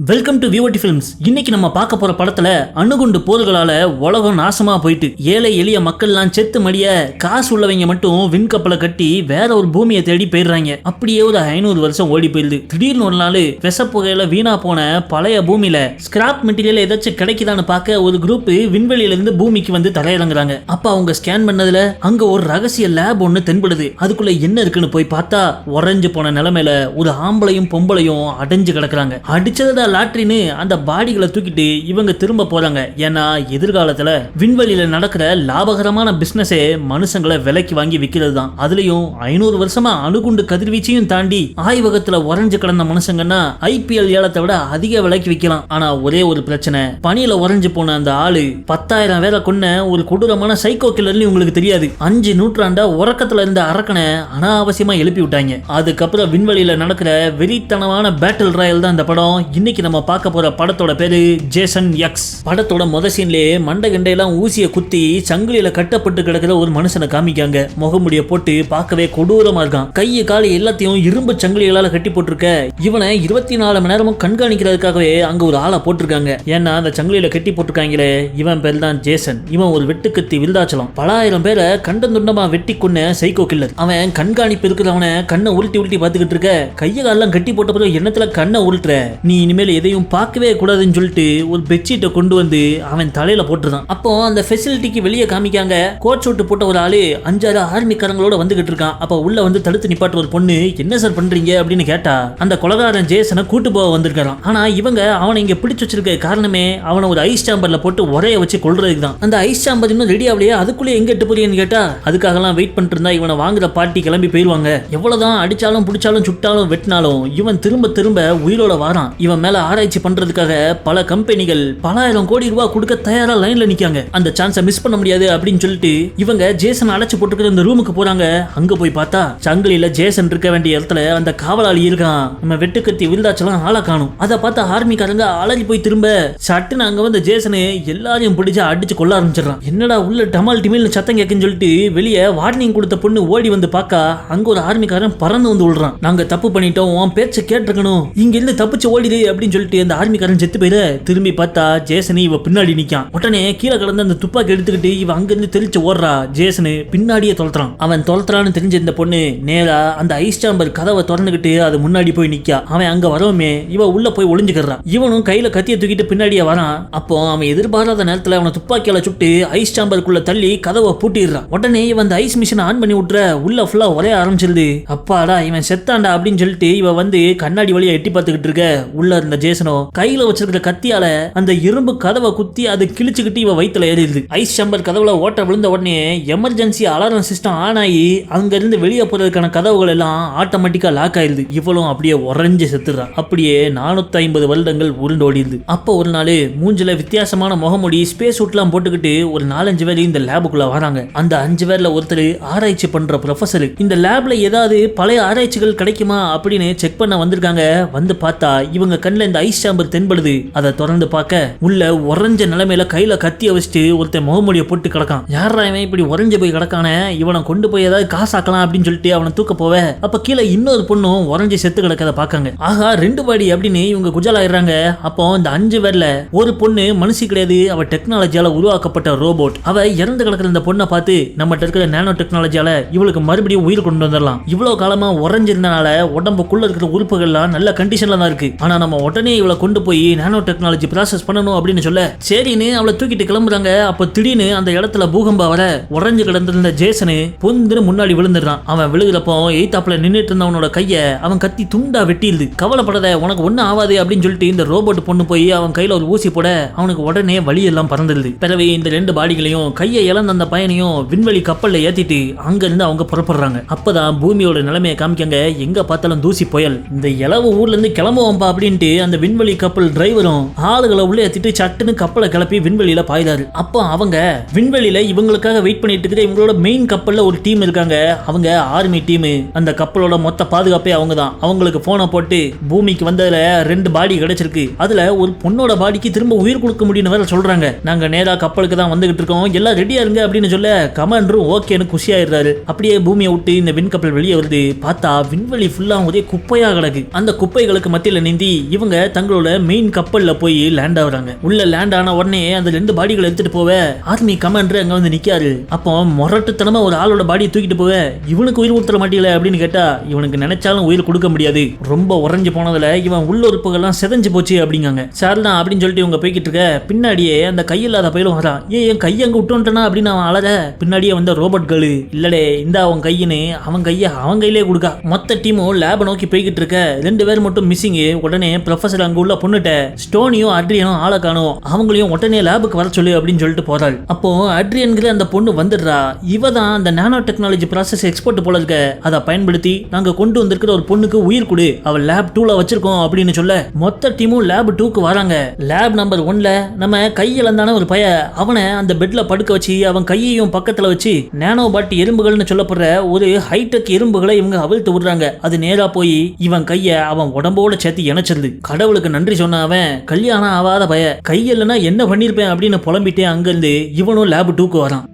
Welcome to VOD films. இன்னைக்கு நம்ம பார்க்க போற படத்துல அணுகுண்டு போர்களால உலகம் நாசமா போயிட்டு ஏழை எளிய மக்கள்லாம் செத்து மடிய காசு உள்ளவங்க மட்டும் விண்கப்பலை கட்டி வேற ஒரு பூமியை தேடி போயிடுறாங்க. அப்படியே ஒரு 500 வருஷம் ஓடி போயிருது. திடீர்னு ஒரு நாள் விஷப்புகையில வீணா போன பழைய பூமியில ஸ்கிராப் மெட்டீரியல் ஏதாச்சும் கிடைக்குதான்னு பார்க்க ஒரு குரூப் விண்வெளியில இருந்து பூமிக்கு வந்து தரையிறங்குறாங்க. அப்ப அவங்க ஸ்கேன் பண்ணதுல அங்க ஒரு ரகசிய லேப் ஒண்ணு தென்படுது. அதுக்குள்ள என்ன இருக்குன்னு போய் பார்த்தா உறைஞ்சு போன நிலைமையில ஒரு ஆம்பளையும் பொம்பளையும் அடைஞ்சு கிடக்குறாங்க. அடிச்சதா லாட்ரின்னு அந்த பாடிகளை தூக்கிட்டு இவங்க திரும்ப போறாங்க. ஏன்னா எதிர்காலத்துல விண்வெளியில நடக்கிற லாபகரமான பிசினஸே மனுஷங்களை விலைக்கு வாங்கி விற்கிறது தான். அதுலயும் 500 வருஷமா அணுகுண்டு கதிர்வீச்சையும் தாண்டி ஆய்வகத்துல உறைஞ்சு கிடந்த மனுஷங்கன்னா IPL ஏலத்தை விட அதிக விலைக்கு விற்கலாம். ஆனா ஒரே ஒரு பிரச்சனை, பனியில உறைஞ்சு போன அந்த ஆளு 10,000 பேரை கொன்ன ஒரு கொடூரமான சைக்கோ கில்லர்னு உங்களுக்கு தெரியாது. 5 நூற்றாண்டா உறக்கத்துல இருந்த அரக்கனை அனாவசியமா எழுப்பி விட்டாங்க. அதுக்கப்புறம் விண்வெளியில நடக்கிற வெறித்தனமான பேட்டில் ராயல் தான் இந்த படம். இன்னைக்கு நம்ம பார்க்க போற படத்தோட பேரு ஜேசன் எக்ஸ். படத்தோட முதல் சீன்லயே மண்டை கண்டையெல்லாம் ஊசிய குத்தி சங்கிலியில கட்டப்பட்டு கிடக்கிற ஒரு மனுஷனை காமிக்காங்க. முகமுடிய போட்டு பார்க்கவே கொடூரமா இருக்கான். கையை காலை எல்லாத்தையும் இரும்பு சங்கிலிகளால கட்டி போட்டிருக்க இவனை 24 மணி நேரமும் கண்காணிக்கிறதுக்காகவே அங்க ஒரு ஆளை போட்டிருக்காங்க. ஏன்னா அந்த சங்கிலியில கட்டி போட்டிருக்காங்களே, இவன் பேர் தான் ஜேசன். இவன் ஒரு வெட்டுக்கத்தி விருதாச்சலம். பலாயிரம் பேரை கண்டந்துண்டமா வெட்டி கொன்ன சைக்கோ கில்லர். அவன் கண்காணிப்பு இருக்கிறவனை கண்ணை உருட்டி உருட்டி பார்த்துக்கிட்டு இருக்க, கையை காலெல்லாம் கட்டி போட்ட பிறகு எண்ணத்துல கண்ணை உருட்டுற, நீ இனிமேல் எதையும் பார்க்கவே கூடாதுன்னு சொல்லிட்டு ஒரு பெட்ஷீட்டை கொண்டு வந்து அவன் தலையில போட்டுருந்தான். அப்போ அந்த ஃபெசிலிட்டிக்கு வெளியே காமிக்காங்க. கோட் சூட்டு போட்ட ஒரு ஆளு 5-6 ஆர்மிக்காரங்களோட வந்துகிட்டு இருக்கான். அப்ப உள்ள வந்து தடுத்து நிப்பாட்டு ஒரு பொண்ணு, என்ன சார் பண்றீங்க அப்படின்னு கேட்டா அந்த கொலகாரன் ஜேசனை கூட்டு போக வந்திருக்கான். ஆனா இவங்க அவனை இங்க பிடிச்சு வச்சிருக்க காரணமே அவனை ஒரு ஐஸ் சாம்பர்ல போட்டு உரைய வச்சு கொள்றதுக்கு தான். அந்த ஐஸ் சாம்பர் இன்னும் ரெடி ஆகலையே, அதுக்குள்ளே எங்க எட்டு போறீங்கன்னு கேட்டா அதுக்காகலாம் வெயிட் பண்ணிட்டு இருந்தா இவனை வாங்குற பார்ட்டி கிளம்பி போயிருவாங்க. எவ்வளவுதான் அடிச்சாலும் பிடிச்சாலும் சுட்டாலும் வெட்டினாலும் இவன் திரும்ப திரும்ப உயிரோட வாரான். இவன் மேல ஆராய்ச்சி பண்றதுக்காக பல கம்பெனிகள் பல ஆயிரம் கோடி ரூபாய் கொடுக்க தயாரா லைன்ல நிக்காங்க. அந்த சான்ஸை மிஸ் பண்ண முடியாது அப்படின்னு சொல்லிட்டு இவங்க ஜேசன் அழைச்சு போட்டுக்கிற இந்த ரூமுக்கு போறாங்க. அங்க போய் பார்த்தா சங்கிலியில ஜேசன் இருக்க வேண்டிய இடத்துல அந்த காவலாளி இருக்கான். நம்ம வெட்டுக்கத்தி விருதாச்சலம் ஆளை காணும். அதை பார்த்த ஆர்மிக்காரங்க அலறி போய் திரும்ப சட்டுன்னு அங்க வந்து ஜேசனு எல்லாரையும் பிடிச்சு அடிச்சு கொள்ள ஆரம்பிச்சிடறான். என்னடா உள்ள டமால் டிமில்னு சத்தம் கேட்குன்னு சொல்லிட்டு வெளியே வார்னிங் கொடுத்த பொண்ணு ஓடி வந்து பார்க்க அங்க ஒரு ஆர்மிக்காரன் பறந்து வந்து விடுறான். நாங்க தப்பு பண்ணிட்டோம், உன் பேச்சை கேட்டிருக்கணும், இங்க இருந்து தப்பிச்சு ஓடிடு அப்படின்னு சொல்லிட்டு அந்த ஆர்மிக்காரன் செத்து போயிட. திரும்பி பார்த்தா ஜேசனு இவ பின்னாடி நிக்கான். உடனே கீழே கிடந்த அந்த துப்பாக்கி எடுத்துக்கிட்டு இவ அங்கிருந்து தெரிச்சு ஓடுறா. ஜேசனு பின்னாடியே தொலைறான். அவன் தொலைறான்னு தெரிஞ்ச இந்த பொண்ணு நேரா அந்த ஐஸ் சாம்பர் கதவை திறந்துகிட்டு அது முன்னாடி போய் நிக்கா. அவன் அங்க வரவுமே இவ உள்ள போய் ஒளிஞ்சுக்கிறான். இவனும் கையில கத்திய தூக்கிட்டு பின்னாடியே வரான். அப்போ அவன் எதிர்பாராத நேரத்துல அவனை துப்பாக்கியால சுட்டு ஐஸ் சாம்பருக்குள்ள தள்ளி கதவை பூட்டிடுறான். உடனே இவன் அந்த ஐஸ் மிஷினை ஆன் பண்ணி விட்டுற உள்ள ஃபுல்லா ஒரே ஆரம்பிச்சிருது. அப்பாடா இவன் செத்தாண்டா அப்படின்னு சொல்லிட்டு இவ வந்து கண்ணாடி வழியா எட்டி பார்த்துக்கிட்டு இருக்க. உள்ள இருந்த ஜேசனோ கையில வச்சிருக்கிற கத்தியால அந்த இரும்பு கதவை குத்தி அதை கிழிச்சுக்கிட்டு இவ வயித்துல ஏறிடுது. ஐஸ் சாம்பர் கதவுல ஓட்ட விழுந்த உடனே எமர்ஜென்சி அலாரம் சிஸ்டம் ஆன் ஆகி அங்க இருந்து வெளியே போறதுக்கான கதவுகள் எல்லாம் ஆட்டோமேட்டிக்கா லாக் ஆயிருது. இவளும் அப்படியே உறைஞ்சு செத்துறான். அப்படியே 450 வருடங்கள் உருண்டோடிடுது. அப்போ ஒரு நாள் மூஞ்சில வித்தியாசமான முகமுடி ஸ்பேஸ் சூட்லாம் போட்டுக்கிட்டு ஒரு 4-5 பேர் இந்த லேபுக்குள்ள வராங்க. அந்த 5 பேர்ல ஒருத்தர் ஆராய்ச்சி பண்ற ப்ரொஃபசர். இந்த லேப்ல ஏதாவது பழைய ஆராய்ச்சிகள் கிடைக்குமா அப்படின்னு செக் பண்ண வந்திருக்காங்க. வந்து பார்த்தா இவங்க கண்ணில் இந்த ஐஸ் சாம்பர் தென்படுது. அதை திறந்து பார்க்க உள்ள உறைஞ்ச நிலைமையில கையில கத்திய வச்சுட்டு ஒருத்தன் முகமூடியை போட்டு கிடக்கான். யாரா இவன் இப்படி உறைஞ்சு போய் கிடக்கான, இவனை கொண்டு போய் ஏதாவது காசாக்கலாம் அப்படின்னு சொல்லிட்டு அவனை தூக்க போவ அப்ப கீழே இன்னொரு பொண்ணும் உறைஞ்சு செத்து கிடக்கத பாக்காங்க. ஆகா 2 பாடி அப்படின்னு இவங்க குஜலாயிடுறாங்க. அப்போ இந்த 5 பேர்ல ஒரு பொண்ணு மனுஷி கிடையாது, அவ டெக்னாலஜியால உருவாக்கப்பட்ட ரோபோட். அவ இறந்து கிடக்கிற இந்த பொண்ணை பார்த்து நம்மகிட்ட இருக்கிற நானோ டெக்னாலஜியால இவளுக்கு மறுபடியும் உயிர் கொண்டு வந்துடலாம். இவ்வளவு காலமா உறைஞ்சிருந்தனால உடம்புக்குள்ள இருக்கிற உறுப்புகள்லாம் நல்ல கண்டிஷன்ல தான் இருக்கு. ஆனா நம்ம உடனே இவளை கொண்டு போய் நானோ டெக்னாலஜி ப்ராசஸ் பண்ணணும் அப்படின்னு சொல்ல சரின்னு அவளை தூக்கிட்டு கிளம்புறாங்க. அப்ப திடீர்னு அந்த இடத்துல பூகம்பம் வர உறைஞ்சு கிடந்திருந்த ஜேசனு பொந்துன்னு முன்னாடி விழுந்துடுறான். அவன் விழுகிறப்போ எய்தாப்புல நின்றுட்டு இருந்தவனோட கைய அவன் கத்தி துண்டா வெட்டிடுது. கவலைப்படாத, உனக்கு ஒன்னும் ஆகாது அப்படின்னு சொல்லிட்டு இந்த ரோபோட் பொண்ணு போய் அவன் கையில ஒரு ஊசி போட அவனுக்கு உடனே வலி எல்லாம் பறந்துடுது. பிறகு இந்த 2 பாடிகளையும் கையை இழந்த அந்த பையனையும் விண்வெளி கப்பல்ல ஏத்திட்டு அங்க இருந்து அவங்க புறப்படுறாங்க. அப்பதான் பூமியோட நிலைமையை காமிக்காங்க. எங்க பார்த்தாலும் தூசி புயல். இந்த இளவு ஊர்ல இருந்து கிளம்புவோம்பா அப்படின்ட்டு அந்த விண்வெளி கப்பல் டிரைவரும் ஆளுகளை உள்ள ஏத்திட்டு சட்டுன்னு கப்பலை கிளப்பி விண்வெளியில பாய்தாரு. அப்போ அவங்க விண்வெளியில இவங்களுக்காக வெயிட் பண்ணிட்டு இருக்கிற இவங்களோட மெயின் கப்பல்ல ஒரு டீம் இருக்காங்க. அவங்க ஆர்மி டீம். அந்த கப்பலோட மொத்த பாதுகாப்பே அவங்க தான். அவங்களுக்கு போனை போட்டு பூமிக்கு வந்ததுல 2 பாடி கிடைச்சிருக்கு, அதுல ஒரு பொண்ணோட பாடிக்கு திரும்ப உயிர் கொடுக்க முடியும்னு வேற சொல்றாங்க. நாங்க நேரா கப்பலுக்கு தான் வந்துகிட்டு இருக்கோம், எல்லாம் ரெடியா இருங்க அப்படின்னு சொல்ல கமாண்டரும் ஓகேன்னு குஷியாயிடுறாரு. அப்படியே பூமியை விட்டு இந்த விண்கப்பல் வெளியே வருது. பார்த்தா விண்வெளி ஃபுல்லா ஒரே குப்பையா கிடக்கு. அந்த குப்பைகளுக்கு மத்தியில நீந்தி இவங்க இவங்க தங்களோட மெயின் கப்பல்ல போய் லேண்ட் ஆகுறாங்க. உள்ள லேண்ட் ஆன உடனே அந்த 2 பாடிகளை எடுத்துட்டு போவ ஆர்மி கமாண்டர் அங்க வந்து நிக்காரு. அப்போ முரட்டுத்தனமா ஒரு ஆளோட பாடியை தூக்கிட்டு போவ இவனுக்கு உயிர் கொடுத்துட மாட்டீங்களே அப்படின்னு கேட்டா இவனுக்கு நினைச்சாலும் உயிர் கொடுக்க முடியாது, ரொம்ப உறைஞ்சு போனதுல இவன் உள்ளுறுப்புகள்லாம் செதஞ்சு போச்சு அப்படிங்காங்க. சார்தான் அப்படின்னு சொல்லிட்டு இவங்க போய்கிட்டு இருக்க பின்னாடியே அந்த கையில்லாத பயிலும் வரான். என் கையை அங்க விட்டுட்டா அப்படின்னு அவன் அழக பின்னாடியே வந்த ரோபோட் கேர்ளு இல்லடே இந்த அவன் கையின்னு அவன் கையை அவன் கையிலே கொடுக்கா. மொத்த டீமும் லேப நோக்கி போய்கிட்டு இருக்க 2 பேர் மட்டும் மிஸ்ஸிங். உடனே ப்ரொஃபசர் அங்க உள்ள பொண்ணுட்ட ஸ்டோனியும் அட்ரியனும் ஆளை காணும், அவங்களையும் உடனே லேபுக்கு வர சொல்லு அப்படின்னு சொல்லிட்டு போறாள். அப்போ அட்ரியன்கிற அந்த பொண்ணு வந்துடுறா. இவ தான் அந்த நானோ டெக்னாலஜி ப்ராசஸ் எக்ஸ்போர்ட் போல இருக்க, அதை பயன்படுத்தி நாங்க கொண்டு வந்திருக்கிற ஒரு பொண்ணுக்கு உயிர் கொடு, அவள் லேப் 2ல வச்சிருக்கோம் அப்படின்னு சொல்ல மொத்த டீமும் லேப் 2க்கு வராங்க. லேப் நம்பர் 1ல நம்ம கையிலந்தான ஒரு பைய அவனை அந்த பெட்ல படுக்க வச்சு அவன் கையையும் பக்கத்துல வச்சு நானோ பாட் எறும்புகள்னு சொல்லப்படுற ஒரு ஹைடெக் எறும்புகளை இவங்க அவிழ்த்து விடுறாங்க. அது நேரா போய் இவன் கைய அவன் உடம்போட சேர்த்து இணைச்சிருது. கடவுளுக்கு நன்றி சொன்ன அவன் கல்யாணம் ஆகாத பய கையிலன்னா என்ன பண்ணிருப்பேன் அப்படின்னு புலம்பிட்டே அங்கிருந்து இவனும் லேப் 2க்கு வரான்.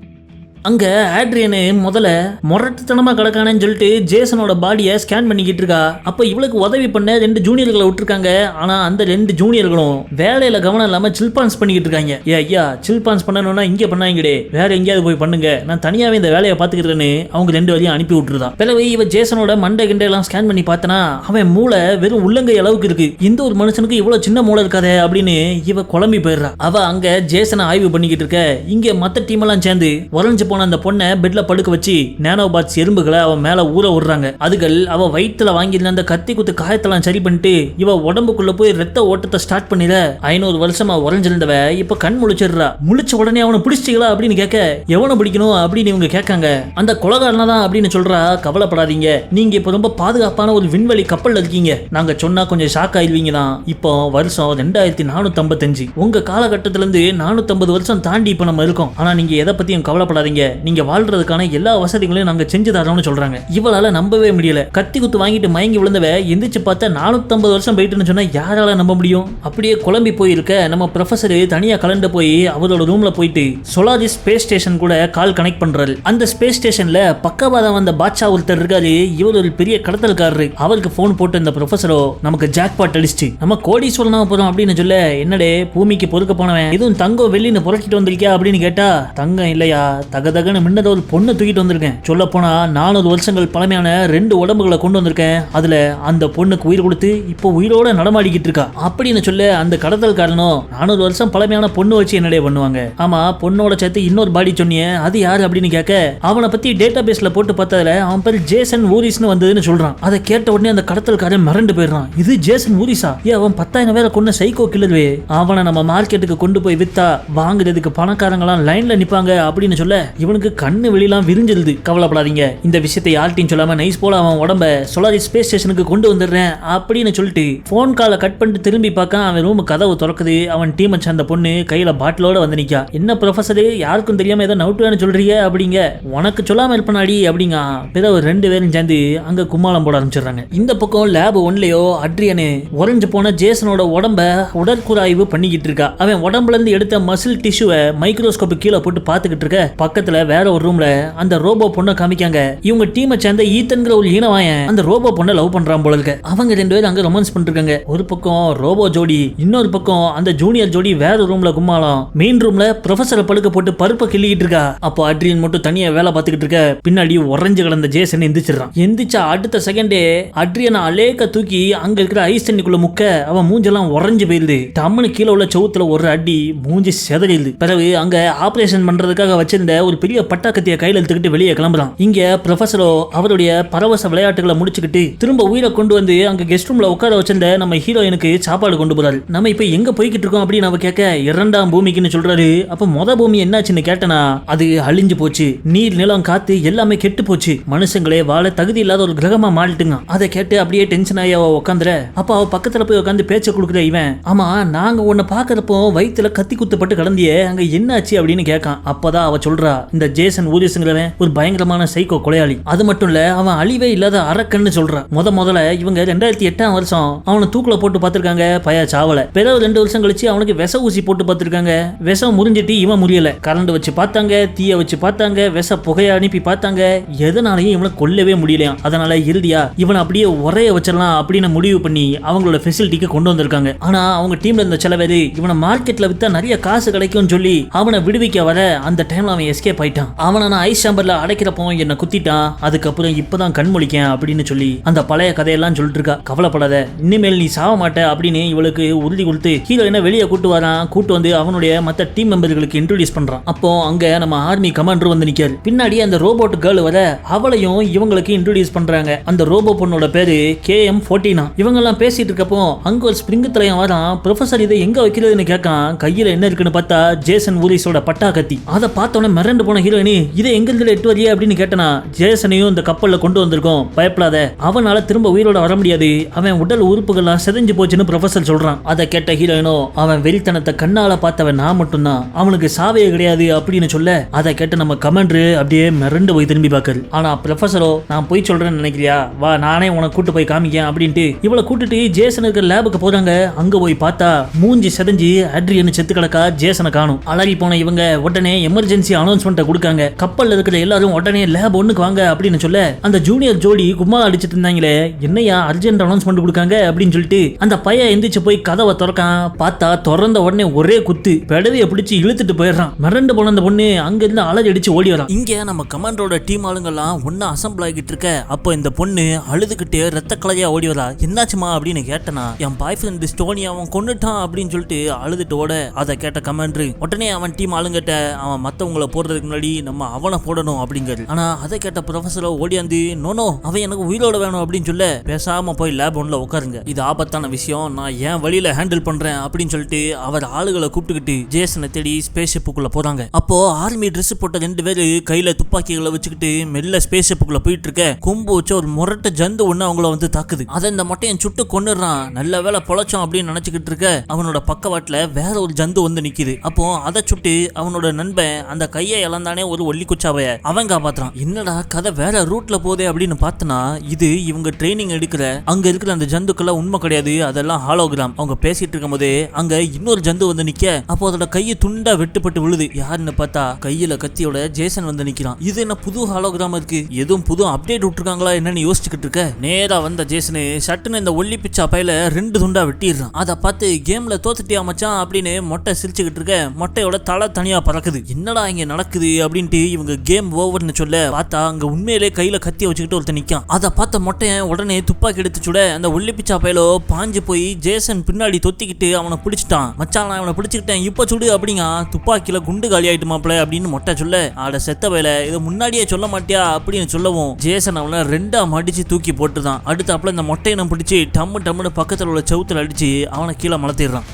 அங்க ஆட்ரியனு முதல்ல முரட்டுத்தனமா கிடக்கானு சொல்லிட்டு ஜேசனோட பாடியை ஸ்கேன் பண்ணிக்கிட்டு இருக்கா. அப்ப இவளுக்கு உதவி பண்ண 2 ஜூனியர்களை விட்டுருக்காங்க. ஆனா அந்த 2 ஜூனியர்களும் வேலையில கவனம் இல்லாம சில்பான்ஸ் பண்ணிக்கிட்டு இருக்காங்க. ஐயா சில்பான்ஸ் பண்ணணும்னா இங்க பண்ணாங்கடே, வேற எங்கேயாவது போய் பண்ணுங்க, நான் தனியாவே இந்த வேலையை பாத்துக்கிறேன்னு அவங்க 2 வரையும் அனுப்பி விட்டுருதான். பிறகு இவ ஜேசனோட மண்டை கிண்டை எல்லாம் ஸ்கேன் பண்ணி பார்த்தனா அவன் மூளை வெறும் உள்ளங்கை அளவுக்கு இருக்கு. இந்த ஒரு மனுஷனுக்கு இவ்வளவு சின்ன மூளை இருக்காதே அப்படின்னு இவ குழம்பி போயிடுறா. அவ அங்க ஜேசனை ஆய்வு பண்ணிக்கிட்டு இருக்க இங்க மத்த டீம் எல்லாம் சேர்ந்து உறைஞ்சு போன அந்த பொண்ணை பெட்ல படுக்க வச்சு நானோ பாட்ஸ் எறும்புகளை அவன் மேல ஊற விடுறாங்க. அதுகள் அவ வயிற்றுல வாங்கியிருந்த அந்த கத்தி குத்து காயத்தெல்லாம் சரி பண்ணிட்டு இவ உடம்புக்குள்ள போய் ரத்த ஓட்டத்தை ஸ்டார்ட் பண்ணிட 500 வருஷமா உறைஞ்சிருந்தவ இப்ப கண் முழிச்சிடுறா. முழிச்ச உடனே அவனை பிடிச்சிட்டீங்களா அப்படின்னு கேட்க எவனை பிடிக்கணும் அப்படின்னு இவங்க கேட்காங்க. அந்த கொலகாரனா தான் அப்படின்னு சொல்றா. கவலைப்படாதீங்க, நீங்க இப்ப ரொம்ப பாதுகாப்பான ஒரு விண்வெளி கப்பல்ல இருக்கீங்க, நாங்க சொன்னா கொஞ்சம் ஷாக் ஆயிடுவீங்க தான். இப்போ வருஷம் 2455, உங்க காலகட்டத்தில இருந்து 450 வருஷம் தாண்டி இப்ப நம்ம இருக்கோம். ஆனா நீங்க எதை பத்தியும் கவலைப்படாதீங்க, நீங்க வாழ்றதுக்கான எல்லா வசதிகளையும் நாங்க செஞ்சு தரோம்னு சொல்றாங்க. இவளால நம்பவே முடியல. கத்தி குத்து வாங்கிட்டு மயங்கி விழுந்தவ எந்திரிச்சு பார்த்தா 450 வருஷம் போயிட்டுன்னு சொன்னா யாரால நம்ப முடியும்? அப்படியே குழம்பி போயிருக்க நம்ம ப்ரொஃபசர் தனியா கலந்து போய் அவரோட ரூம்ல போயிட்டு சோலாரிஸ் ஸ்பேஸ் ஸ்டேஷன் கூட கால் கனெக்ட் பண்றாரு. அந்த ஸ்பேஸ் ஸ்டேஷன்ல பக்கவாதம் வந்த பாட்சா ஒருத்தர் இருக்காரு. இவர் ஒரு பெரிய கடத்தல்காரரு. அவருக்கு போன் போட்டு இந்த ப்ரொஃபசரோ நமக்கு ஜாக்பாட் அடிச்சு நம்ம கோடீஸ்வரனா போறோம் அப்படின்னு சொல்ல என்னடே பூமிக்கு பொறுக்க போனவன் இதுவும் தங்கம் வெள்ளின்னு புரட்டிட்டு வந்திருக்கியா அப்படின்னு கேட்டா தங்கம் இல்லையா தகதகன்னு முன்னத ஒரு பொண்ணை தூக்கிட்டு வந்திருக்கேன். சொல்ல போனா 400 வருஷங்கள் பழமையான 2 உடம்புகளை கொண்டு வந்திருக்கேன். அதுல அந்த பொண்ணுக்கு உயிர் கொடுத்து இப்போ உயிரோட நடமாடிக்கிட்டு இருக்கா அப்படின்னு சொல்ல அந்த கடத்தல் காரணம் 400 வருஷம் பழமையான பொண்ணு வச்சு என்னடே பண்ணுவாங்க? ஆமா பொண்ணோட சேர்த்து இன்னொரு பாடி சொன்னியே அது யாரு அப்படின்னு கேட்க அவனை பத்தி டேட்டா பேஸ்ல போட்டு பார்த்ததுல அவன் பேர் ஜேசன் ஊரிஸ்னு வந்ததுன்னு சொல்றான். அதை கேட்ட உடனே அந்த கடத்தல்காரன் மிரண்டு போயிடுறான். இது ஜேசன் ஊரிஸா? அவன் 10,000 பேரை கொண்ட சைக்கோ கில்லர்வே. அவனை நம்ம மார்க்கெட்டுக்கு கொண்டு போய் வித்தா வாங்குறதுக்கு பணக்காரங்களாம் லைன்ல நிப்பாங்க அப்படின்னு சொல்ல இவனுக்கு கண்ணு வெளியெல்லாம் விரிஞ்சிருது. கவலைப்படாதீங்க, இந்த விஷயத்தை யார்ட்டையும் சொல்லாம நைஸ் போல அவன் உடம்ப சோலாரிஸ் ஸ்பேஸ் ஸ்டேஷனுக்கு கொண்டு வந்துடுறேன் அப்படின்னு சொல்லிட்டு போன் காலை கட் பண்ணிட்டு திரும்பி பார்க்க அவன் ரூம் கதவு திறக்குது. அவன் டீமை சேர்ந்த பொண்ணு கையில பாட்டிலோட வந்து நிக்கா. என்ன ப்ரொஃபசரு யாருக்கும் தெரியாம ஏதோ நவுட்டுவேன்னு சொல்றீங்க அப்படிங்க, உனக்கு சொல்லாம இருப்பனாடி அப்படிங்க. பிறகு 2 பேரும் சேர்ந்து அங்க கும்மாளம் போட ஆரம்பிச்சிடுறாங்க. இந்த பக்கம் லேப் 1லயோ அட்ரியனு உறைஞ்சு போன ஜேசனோட உடம்ப உடற்குறாய்வு பண்ணிக்கிட்டு இருக்கா. அவன் உடம்புல இருந்து எடுத்த மசில் டிஷ்யூவை மைக்ரோஸ்கோப் கீழே போட்டு பார்த்துக்கிட்டு இருக்க பக்கத்துல வேற ஒரு ரூம்ல அந்த ரோபோ பொண்ணை காமிக்காங்க. இவங்க டீமை சேர்ந்த ஈத்தன்கிற ஒரு ஈனவாயன் அந்த ரோபோ பொண்ணை லவ் பண்றான் போல இருக்கு. அவங்க 2 பேரும் அங்க ரொமான்ஸ் பண்ணிருக்காங்க. ஒரு பக்கம் ரோபோ ஜோடி, இன்னொரு பக்கம் அந்த ஜூனியர் ஜோடி வேற ரூம்ல கும்மாளம். மெயின் ரூம்ல ப்ரொஃபசரை படுக்க போட்டு பருப்பை கிள்ளிக்கிட்டு இருக்கா. அப்போ அட்ரியன் மட்டும் தனியா வேலை பார்த்துக்கிட்டு இருக்க. பின்னாடி உறைஞ்சு கிடந்த ஜேசன் எந்திரிச்சிடறான். எந்திரிச்சா அடுத்த செகண்டே அட்ரியனை அலேக்க தூக்கி அங்க இருக்கிற ஐஸ் தண்ணிக்குள்ள முக்க அவன் மூஞ்செல்லாம் உறைஞ்சு போயிருது. டம்முன்னு கீழே உள்ள சவுத்துல ஒரு அடி மூஞ்சி செதறிடுது. பிறகு அங்க ஆபரேஷன் பண்றதுக்காக வச்சிருந்த ஒரு பெரிய பட்டாக்கத்திய கையில எடுத்துக்கிட்டு வெளியே கிளம்புறான். இங்க ப்ரொஃபசரோ அவருடைய பரவச விளையாட்டுகளை முடிச்சுக்கிட்டு திரும்ப உயிரை கொண்டு வந்து அங்க கெஸ்ட் ரூம்ல உட்கார வச்சிருந்த நம்ம ஹீரோயினுக்கு சாப்பாடு கொண்டு போறாரு. நம்ம இப்ப எங்க போய்கிட்டு இருக்கோம் அப்படின்னு அவ கேட்க 2ஆம் பூமிக்குன்னு சொல்றாரு. அப்ப மொத பூமி என்னாச்சுன்னு கேட்டனா அது அழிஞ்சு போச்சு, நீர் நிலம் காத்து எல்லாமே கெட்டு போச்சு, மனுஷங்களே வாழ தகுதி இல்லாத ஒரு கிரகமா மாறிட்டுங்க. அதை கேட்டு அப்படியே டென்ஷன் ஆகி அவ உட்காந்துற. அப்ப அவ பக்கத்துல போய் உட்காந்து பேச்ச கொடுக்குற இவன், ஆமா நாங்க உன்னை பாக்குறப்போ வயிற்றுல கத்தி குத்துப்பட்டு கிடந்தியே அங்க என்னாச்சு அப்படின்னு கேட்கான். அப்பதான் அவ சொல்றா இந்த ஜேசன் ஊரிஸ்ங்கிறவன் ஒரு பயங்கரமான சைக்கோ கொலையாளி. அது மட்டும் இல்ல, அவன் அழிவே இல்லாத அரக்கன்னு சொல்றான். முதல்ல இவங்க 2008ஆம் வருஷம் அவனை தூக்குல போட்டு பார்த்திருக்காங்க, பய சாவல. பிறகு 2 வருஷம் கழிச்சு அவனுக்கு விஷ ஊசி போட்டு பார்த்திருக்காங்க. விஷம் முறிஞ்சிட்டு இவன் முறியல. கரண்ட் வச்சு பார்த்தாங்க, தீய வச்சு பார்த்தாங்க, விஷ புகையை அனுப்பி பார்த்தாங்க, எதனாலையும் இவனை கொல்லவே முடியலையாம். அதனால இறுதியா இவனை அப்படியே உரைய வச்சிடலாம் அப்படின்னு முடிவு பண்ணி அவங்களோட ஃபெசிலிட்டிக்கு கொண்டு வந்திருக்காங்க. ஆனா அவங்க டீம்ல இருந்த சில பேர் இவனை மார்க்கெட்ல வித்தா நிறைய காசு கிடைக்கும்னு சொல்லி அவனை விடுவிக்க வர அந்த டைம்ல அவன் எஸ்கேப் ஆயிட்டான். அவனை நான் ஐஸ் சாம்பர்ல அடைக்கிறப்போ என்ன குத்திட்டான், அதுக்கப்புறம் இப்பதான் கண் முழிக்கேன் அப்படின்னு சொல்லி அந்த பழைய கதையெல்லாம் சொல்லிட்டு இருக்கா. கவலைப்படாத, இனிமேல் நீ சாவ மாட்ட அப்படின்னு இவளுக்கு உறுதி கொடுத்து ஹீரோயினை வெளியே கூட்டு வரான். கூட்டு வந்து அவனுடைய மற்ற டீம் மெம்பர்களுக்கு இன்ட்ரோடியூஸ் பண்றான். அப்போ அங்க நம்ம ஆர்மி கமாண்டர் வந்து நிக்காரு. பின்னாடி அந்த ரோபோட் கேர்ள் வர அவளையும் இவங்களுக்கு இன்ட்ரோடியூஸ் பண்றாங்க. அந்த ரோபோ பொண்ணோட பேரு KM14. இவங்க எல்லாம் பேசிட்டு இருக்கப்போ அங்க ஒரு ஸ்பிரிங் தலையன் வரான். ப்ரொஃபசர் இதை எங்க வைக்கிறதுன்னு கேட்கான். கையில என்ன இருக்குன்னு பார்த்தா ஜேசன் ஊரிஸோட பட்டா கத்தி. அதை பார்த்தோன்னே மிரண்டு போன ஹீரோயினி இதை எங்க இருந்து எட்டு வரியா அப்படின்னு கேட்டனா. ஜேசனையும் இந்த கப்பல்ல கொண்டு வந்திருக்கோம், பயப்படாத, அவனால திரும்ப உயிரோட வர முடியாது, அவன் உடல் உறுப்புகள்லாம் செதஞ்சு போச்சுன்னு ப்ரொஃபசர் சொல்றான். அதை கேட்ட ஹீரோயினோ அவன் வெறித்தனத்தை கண்ணால பார்த்தவன் நான் மட்டும்தான், அவனுக்கு சாவே கிடையாது அப்படின்னு சொல்ல அதை கேட்ட நம்ம கமாண்டர் அப்படியே மிரண்டு போய் திரும்பி பார்க்கறது. ஆனா ப்ரொஃபசரோ நான் போய் சொல்றேன்னு நினைக்கிறியா, வா நானே உனக்கு கூட்டு போய் காமிக்கேன் அப்படின்ட்டு இவளை கூட்டிட்டு ஜேசன் இருக்கிற லேபுக்கு போறாங்க. அங்க போய் பார்த்தா மூஞ்சி செதஞ்சு அட்ரியன் செத்து கிடக்கா, ஜேசனை காணும். அலறி போன இவங்க உடனே எமர்ஜென்சி அனௌன்ஸ்மெண்ட் கொடுக்காங்க. கப்பல்ல இருக்கிற எல்லாரும் உடனே லேப் ஒண்ணுக்கு வாங்க அப்படின்னு சொல்ல அந்த ஜூனியர் ஜோடி கும்மா அடிச்சிட்டு இருந்தாங்களே, என்னையா அர்ஜென்ட் அனௌன்ஸ்மெண்ட் கொடுக்காங்க அப்படின்னு சொல்லிட்டு அந்த பையன் எந்திரிச்சு போய் கதவை திறக்கான். பார்த்தா திறந்த உடனே ஒரே குத்து, பெடவையை பிடிச்சி இழுத்துட்டு போயிடுறான். மிரண்டு போன அந்த பொண்ணு அங்க இருந்து அலறி அடிச்சு ஓடி வரான். இங்க நம்ம கமாண்டரோட டீம் ஆளுங்கெல்லாம் ஒன்னா அசம்பிள் ஆகிட்டு இருக்க. அப்போ இந்த பொண்ணு அழுதுகிட்டே ரத்த கலையா ஓடி வரா. என்னாச்சுமா அப்படின்னு கேட்டனா, என் பாய் ஃப்ரெண்ட் ஸ்டோனி அவன் கொன்னுட்டான் அப்படின்னு சொல்லிட்டு அழுதுட்டு ஓட அதை கேட்ட கமாண்டர் உடனே அவன் டீம் ஆளுங்கிட்ட அவன் மத்தவங்களை போடுறதுக்கு முன்னாடி நம்ம அவனை போடணும் அப்படிங்கிறது. ஆனா அதை கேட்ட ப்ரொஃபசரோ ஓடியாந்து நோனோ அவன் எனக்கு உயிரோட வேணும் அப்படின்னு சொல்ல பேசாம போய் லேப் ஒன்ல உட்காருங்க, இது ஆபத்தான விஷயம், நான் ஏன் வழியில ஹேண்டில் பண்றேன் அப்படின்னு சொல்லிட்டு அவர் ஆளுகளை கூப்பிட்டுக்கிட்டு ஜேசனை தேடி ஸ்பேஸ் ஷிப்புக்குள்ள போறாங்க. அப்போ ஆர்மி ட்ரெஸ் போட்ட 2 பேரு கையில துப்பாக்கிகளை வச்சுக்கிட்டு மெல்ல ஸ்பேஸ் ஷிப்புக்குள்ள போயிட்டு இருக்க. கொம்பு வச்ச ஒரு முரட்ட ஜந்து ஒண்ணு அவங்கள வந்து தாக்குது. அதை இந்த மட்டையன் சுட்டு கொன்னுறான். நல்ல வேலை பொழைச்சோம் அப்படின்னு நினைச்சுக்கிட்டு இருக்க அவனோட பக்கவாட்டுல வேற ஒரு ஜந்து வந்து நிக்குது. அப்போ அதை சுட்டு அவனோட நண்பன் அந்த கையை இழந்தானே ஒரு ஒல்லி குச்சாவைய அவன் காப்பாத்துறான். என்னடா கதை வேற ரூட்ல போதே அப்படின்னு பார்த்தனா, இது இவங்க ட்ரைனிங் எடுக்கிற அங்க இருக்கிற அந்த ஜந்துக்கெல்லாம் உண்மை கிடையாது, அதெல்லாம் ஹாலோகிராம். அவங்க பேசிட்டு இருக்கும் போது அங்க இன்னொரு ஜந்து வந்து நிக்க. அப்போ அதோட கையை துண்டா வெட்டுப்பட்டு விழுது. யாருன்னு பார்த்தா கையில கத்தியோட ஜேசன் வந்து நிக்கிறான். இது என்ன புது ஹாலோகிராம் இருக்கு, எதுவும் புது அப்டேட் விட்டுருக்காங்களா என்னன்னு யோசிச்சுக்கிட்டு இருக்க நேரா வந்த ஜேசனு சட்டுன்னு இந்த ஒல்லி பிச்சா பையில 2 துண்டா வெட்டிடுறான். அதை பார்த்து கேம்ல தோத்துட்டியா மச்சான் அப்படின்னு மொட்டை சிரிச்சுக்கிட்டு இருக்க. மொட்டையோட தலை தனியா பறக்குது. என்னடா இங்க நடக்குது அப்படின்ட்டு இவங்க கேம் ஓவர்னு சொல்ல பார்த்தா அங்க உண்மையிலே கையில கத்திய வச்சுக்கிட்டு ஒருத்தன் நிக்கான். அதை பார்த்த மொட்டையன் உடனே துப்பாக்கி எடுத்து சுட அந்த ஒல்லி பிச்சா பையிலோ பாஞ்சு போய் ஜேசன் பின்னாடி தொத்திக்கிட்டு அவனை பிடிச்சிட்டான். மச்சான் நான் அவனை பிடிச்சிக்கிட்டேன் இப்ப சுடு அப்படிங்க. துப்பாக்கில குண்டு காலி ஆயிட்டு மாப்பிள அப்படின்னு மொட்டை சொல்ல, ஆட செத்த பையில இதை முன்னாடியே சொல்ல மாட்டியா அப்படின்னு சொல்லவும் ஜேசன் அவனை 2ஆ மடிச்சு தூக்கி போட்டுதான். அடுத்தாப்புல இந்த மொட்டையனை பிடிச்சி டம்முன்னு பக்கத்துல உள்ள செவுத்துல அடிச்சு அவனை கீழே மலத்திடுறான்.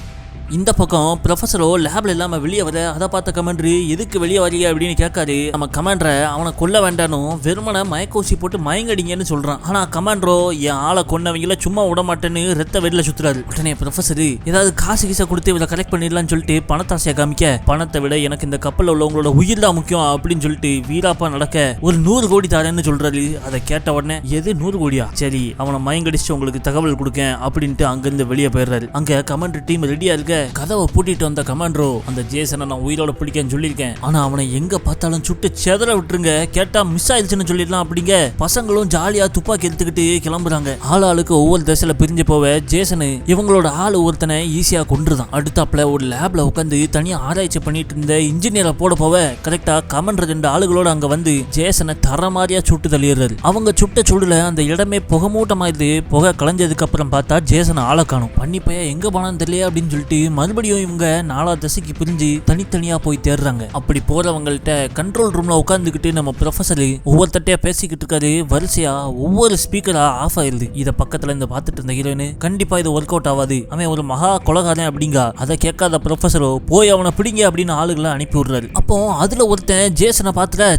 இந்த பக்கம் ப்ரொஃபஸரோ லேப்ல இல்லாம வெளியே வர. அதை பார்த்த கமாண்டர் எதுக்கு வெளியே வரீங்க அப்படின்னு கேட்காரு. நம்ம கமாண்டரை அவனை கொல்ல வேண்டானும் வெறுமனை மயக்கோசி போட்டு மயங்கடிங்கன்னு சொல்றான். ஆனா கமாண்டரோ என் ஆளை கொன்னவங்கள சும்மா விட மாட்டேன்னு ரத்த வெளியில சுத்துறாரு. உடனே ப்ரொஃபஸர் ஏதாவது காசு கீசை கொடுத்து இதை கலெக்ட் பண்ணிடலாம்னு சொல்லிட்டு பணத்தாசையை காமிக்க, பணத்தை விட எனக்கு இந்த கப்பலில் உள்ளவங்களோட உயிர் தான் முக்கியம் அப்படின்னு சொல்லிட்டு வீராப்பா நடக்க ஒரு 100 கோடி தாரேன்னு சொல்றாரு. அதை கேட்ட உடனே எது 100 கோடியா, சரி அவனை மயங்கடிச்சு உங்களுக்கு தகவல் கொடுக்கேன் அப்படின்ட்டு அங்கிருந்து வெளியே போயிடுறாரு. அங்க கமாண்டர் டீம் ரெடியா இருக்க. கதவை பூட்டிட்டு வந்த கமாண்டரோ அந்த ஜேசனை நான் உயிரோட பிடிக்கன்னு சொல்லியிருக்கேன், ஆனா அவனை எங்க பார்த்தாலும் சுட்டு செதற விட்டுருங்க, கேட்டா மிஸ் ஆயிடுச்சுன்னு சொல்லிடலாம் அப்படிங்க. பசங்களும் ஜாலியா துப்பாக்கி எடுத்துக்கிட்டு கிளம்புறாங்க. ஆளுக்கு ஒவ்வொரு திசையில பிரிஞ்சு போவ ஜேசனு இவங்களோட ஆளு ஒருத்தனை ஈஸியா கொன்றுதான். அடுத்தாப்புல ஒரு லேப்ல உட்காந்து தனியா ஆராய்ச்சி பண்ணிட்டு இருந்த இன்ஜினியரை போட போவ கரெக்டா கமாண்டர் 2 ஆளுகளோட அங்க வந்து ஜேசனை தர மாதிரியா சுட்டு தள்ளிடுறாரு. அவங்க சுட்ட சுடுல அந்த இடமே புகை மூட்டமாயிருது. புகை கலைஞ்சதுக்கு அப்புறம் பார்த்தா ஜேசனை ஆளை காணும். பண்ணி பைய எங்க போனான்னு தெரியல அப்படின்னு சொல்லிட்டு மறுபடியும் இவங்க 4 திசைக்கு பிரிஞ்சு தனித்தனியா போய் தேடுறாங்க. அப்படி போறவங்கள்ட்ட கண்ட்ரோல் ரூம்ல உட்காந்துக்கிட்டு நம்ம ப்ரொஃபசர் ஒவ்வொருத்தட்டையா பேசிக்கிட்டு இருக்காரு. வரிசையா ஒவ்வொரு ஸ்பீக்கரா ஆஃப் ஆயிருது. இதை பக்கத்துல இருந்து பார்த்துட்டு இருந்த ஹீரோயின் கண்டிப்பா இது ஒர்க் அவுட் ஆகாது, அவன் ஒரு மகா கொலகாரன் அப்படிங்க. அதை கேட்காத ப்ரொஃபசரோ போய் அவனை பிடிங்க அப்படின்னு ஆளுகளை அனுப்பி விடுறாரு. அப்போ அதுல ஒருத்தன் ஜேசனை பார்த்துட்டு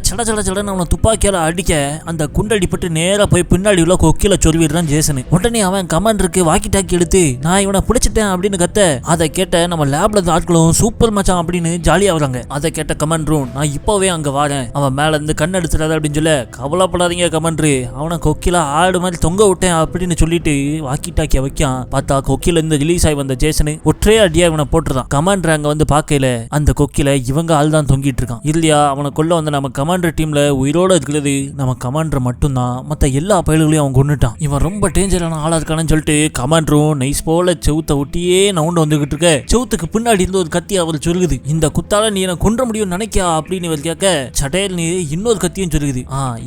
சடன்னு அவனை துப்பாக்கியால அடிக்க அந்த குண்டடிப்பட்டு நேரா போய் பின்னாடி உள்ள கொக்கில சொருவிடுறான் ஜேசனு. உடனே அவன் கமாண்டருக்கு வாக்கி டாக்கி எடுத்து நான் இவனை பிடிச்சிட்டேன் அப்படின்னு கத்த, அதை கேட்ட நம்ம லேப்ல இருந்த ஆட்களும் சூப்பர் மச்சான் அப்படின்னு ஜாலியா வராங்க. அதை கேட்ட கமாண்டரும் நான் இப்பவே அங்க வரேன், அவன் மேல இருந்து கண் அடிச்சிடாத அப்படின்னு சொல்ல, கவலைப்படாதீங்க கமாண்டரு, அவனை கொக்கில ஆடு மாதிரி தொங்க விட்டேன் அப்படின்னு சொல்லிட்டு வாக்கி டாக்கிய வைக்கான். பார்த்தா கொக்கில இருந்து ரிலீஸ் ஆகி வந்த ஜேசனு ஒற்றே அடியா இவனை போட்டுறான். கமாண்டர் அங்க வந்து பார்க்கல அந்த கொக்கில இவங்க ஆள் தான் தொங்கிட்டு இருக்கான். இல்லையா அவனை கொல்ல வந்த நம்ம கமாண்டர் டீம்ல உயிரோட இருக்கிறது நம்ம கமாண்டர் மட்டும்தான், மத்த எல்லா பயல்களையும் அவன் கொண்டுட்டான். இவன் ரொம்ப டேஞ்சரான ஆளா இருக்கானு சொல்லிட்டு கமாண்டரும் நைஸ் போல செவுத்த ஒட்டியே நவுண்டு வந்துகிட்டு இருக்க, செவுத்துக்கு பின்னாடி இருந்து ஒரு கத்தி அவர் சொல்லுது, இந்த குத்தால நீ என்ன கொன்ற முடியும் நினைக்கா அப்படின்னு இவர் கேட்க, சடையல்னு இன்னொரு கத்தியும் சொல்லுது.